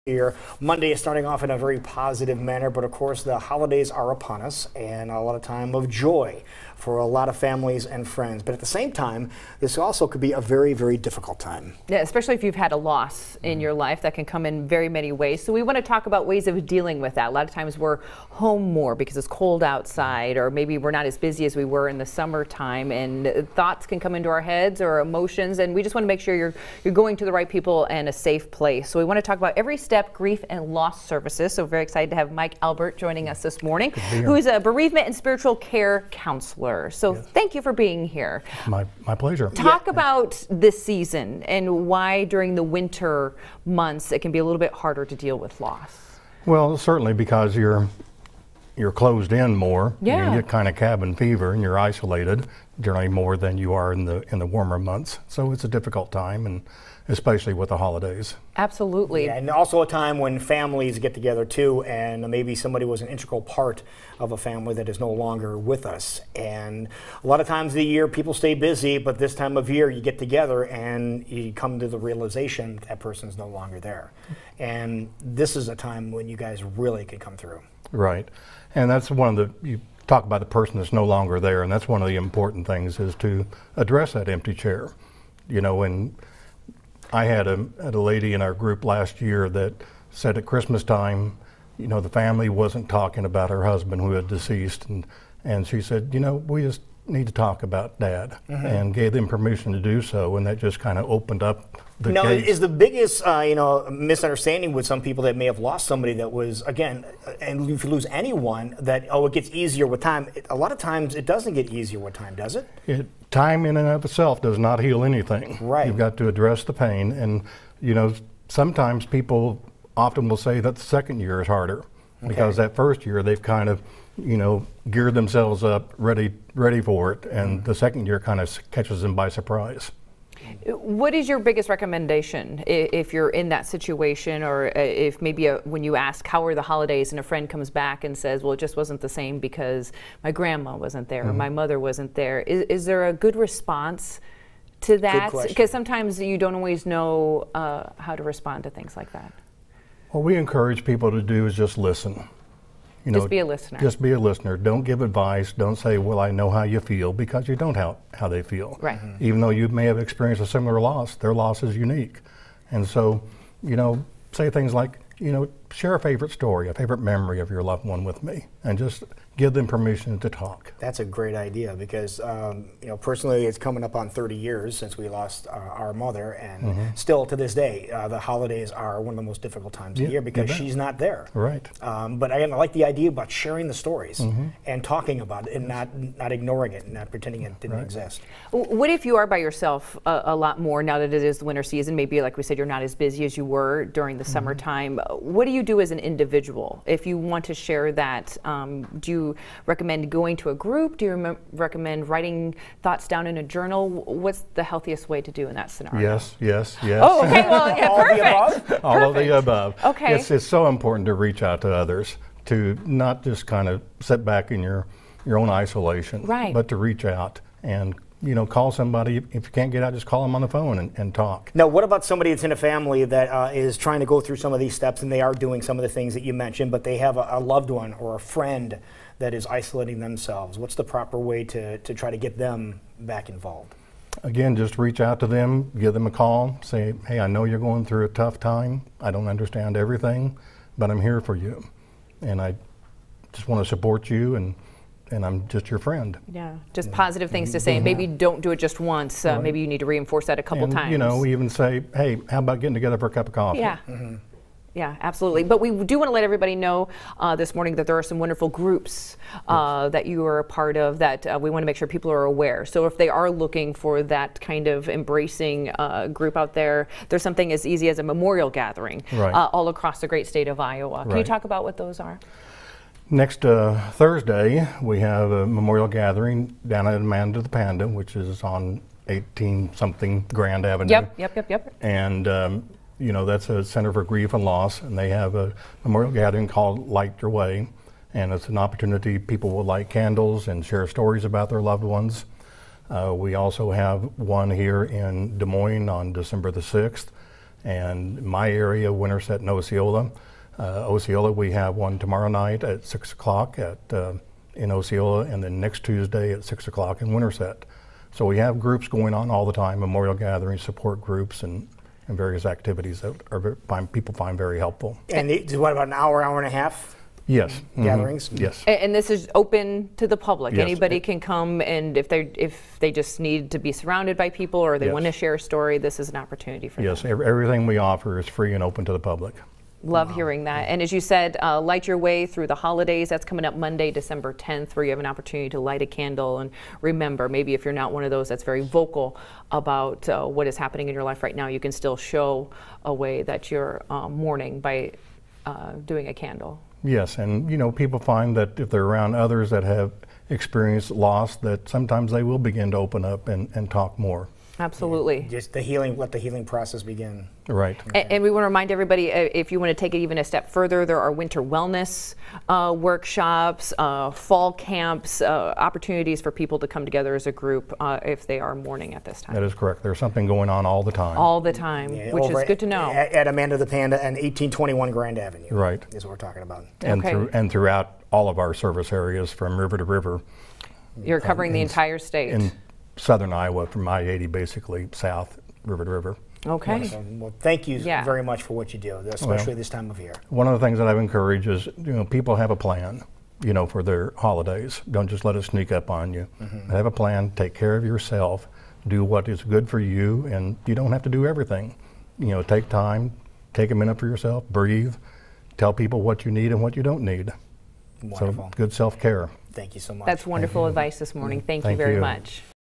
Here. Monday is starting off in a very positive manner, but of course the holidays are upon us and a lot of time of joy for a lot of families and friends. But at the same time, this also could be a very, very difficult time. Yeah, especially if you've had a loss in your life. That can come in very many ways. So we want to talk about ways of dealing with that. A lot of times we're home more because it's cold outside, or maybe we're not as busy as we were in the summertime, and thoughts can come into our heads or emotions, and we just want to make sure you're going to the right people and a safe place. So we want to talk about EveryStep Grief and Loss Services. So very excited to have Mike Albert joining us this morning, who is a bereavement and spiritual care counselor. So thank you for being here. My pleasure. Talk about this season and why during the winter months it can be a little bit harder to deal with loss. Well, certainly because you're closed in more. Yeah. You get kind of cabin fever and you're isolated generally more than you are in the warmer months. So it's a difficult time, and especially with the holidays. Absolutely. Yeah, and also a time when families get together too, and maybe somebody was an integral part of a family that is no longer with us. And a lot of times of the year people stay busy, but this time of year you get together and you come to the realization that person's no longer there. And this is a time when you guys really can come through. Right. And that's one of you talk about the person that's no longer there, and that's one of the important things, is to address that empty chair. You know, when I had a lady in our group last year that said at Christmas time, you know, the family wasn't talking about her husband who had deceased, and she said, you know, we just need to talk about Dad, and gave them permission to do so, and that just kind of opened up the gates. Is the biggest misunderstanding with some people that may have lost somebody that was, again, and if you lose anyone, that, oh, it gets easier with time. A lot of times it doesn't get easier with time, does it? Time in and of itself does not heal anything. Right. You've got to address the pain, and you know, sometimes people often will say that the second year is harder, because that first year they've kind of, you know, geared themselves up, ready for it, and the second year kind of catches them by surprise. What is your biggest recommendation if you're in that situation, or if maybe when you ask how are the holidays and a friend comes back and says, well, it just wasn't the same because my grandma wasn't there or my mother wasn't there. Is there a good response to that? Because sometimes you don't always know how to respond to things like that. What we encourage people to do is just listen. You know, just be a listener. Just be a listener. Don't give advice. Don't say, well, I know how you feel, because you don't know how they feel. Right. Even though you may have experienced a similar loss, their loss is unique. And so, you know, say things like, you know, share a favorite story, a favorite memory of your loved one with me, and just give them permission to talk. That's a great idea, because you know, personally, it's coming up on 30 years since we lost our mother, and still to this day, the holidays are one of the most difficult times of the year because she's not there. Right. But again, I like the idea about sharing the stories and talking about it, and not ignoring it and not pretending it didn't exist. What if you are by yourself a lot more now that it is the winter season? Maybe, like we said, you're not as busy as you were during the summertime. What do you do as an individual if you want to share that? Do you recommend going to a group? Do you recommend writing thoughts down in a journal? What's the healthiest way to do in that scenario? Yes. Oh, okay. Well, yeah, perfect. All of the above. Okay. It's so important to reach out to others, to not just kind of sit back in your own isolation, but to reach out and, you know, call somebody. If you can't get out, just call them on the phone and talk. Now, what about somebody that's in a family that is trying to go through some of these steps, and they are doing some of the things that you mentioned, but they have a loved one or a friend that is isolating themselves? What's the proper way to try to get them back involved? Again, just reach out to them, give them a call, say, hey, I know you're going through a tough time. I don't understand everything, but I'm here for you. And I just want to support you, and I'm just your friend. Yeah, just positive things to say. Maybe don't do it just once. Maybe you need to reinforce that a couple times. You know, even say, hey, how about getting together for a cup of coffee? Yeah. Yeah, absolutely. But we do want to let everybody know this morning that there are some wonderful groups that you are a part of that we want to make sure people are aware. So if they are looking for that kind of embracing group out there, there's something as easy as a memorial gathering all across the great state of Iowa. Can you talk about what those are? Next Thursday, we have a memorial gathering down at Amanda the Panda, which is on 18-something Grand Avenue. Yep. And you know, that's a Center for Grief and Loss, and they have a memorial gathering called Light Your Way, and it's an opportunity. People will light candles and share stories about their loved ones. We also have one here in Des Moines on December the 6th, And my area, Winterset and Osceola. Osceola, we have one tomorrow night at 6 o'clock in Osceola, and then next Tuesday at 6 o'clock in Winterset. So we have groups going on all the time, memorial gatherings, support groups, and various activities that people find very helpful. And what, about an hour, hour and a half? Yes. Gatherings? Yes. And this is open to the public. Yes. Anybody can come, and if they just need to be surrounded by people or they Yes. want to share a story, this is an opportunity for Yes, them. everything we offer is free and open to the public. Love hearing that. And as you said, light your way through the holidays. That's coming up Monday, December 10th, where you have an opportunity to light a candle. And remember, maybe if you're not one of those that's very vocal about what is happening in your life right now, you can still show a way that you're mourning by doing a candle. Yes, and people find that if they're around others that have experienced loss, that sometimes they will begin to open up and talk more. Absolutely. Just the healing, let the healing process begin. Right. And we want to remind everybody, if you want to take it even a step further, there are winter wellness workshops, fall camps, opportunities for people to come together as a group if they are mourning at this time. That is correct. There's something going on all the time. All the time, which is good to know. At Amanda the Panda and 1821 Grand Avenue. Right. Is what we're talking about. And, Okay. Throughout all of our service areas from river to river. You're covering the entire state. In southern Iowa, from I-80 basically south, river to river. Okay. Awesome. Well, thank you very much for what you do, especially this time of year. One of the things that I've encouraged is, people have a plan, for their holidays. Don't just let it sneak up on you. Have a plan, take care of yourself, do what is good for you, and you don't have to do everything. Take time, take a minute for yourself, breathe, tell people what you need and what you don't need. Wonderful. So good self-care. Thank you so much. That's wonderful advice this morning. Thank you Thank very you. much.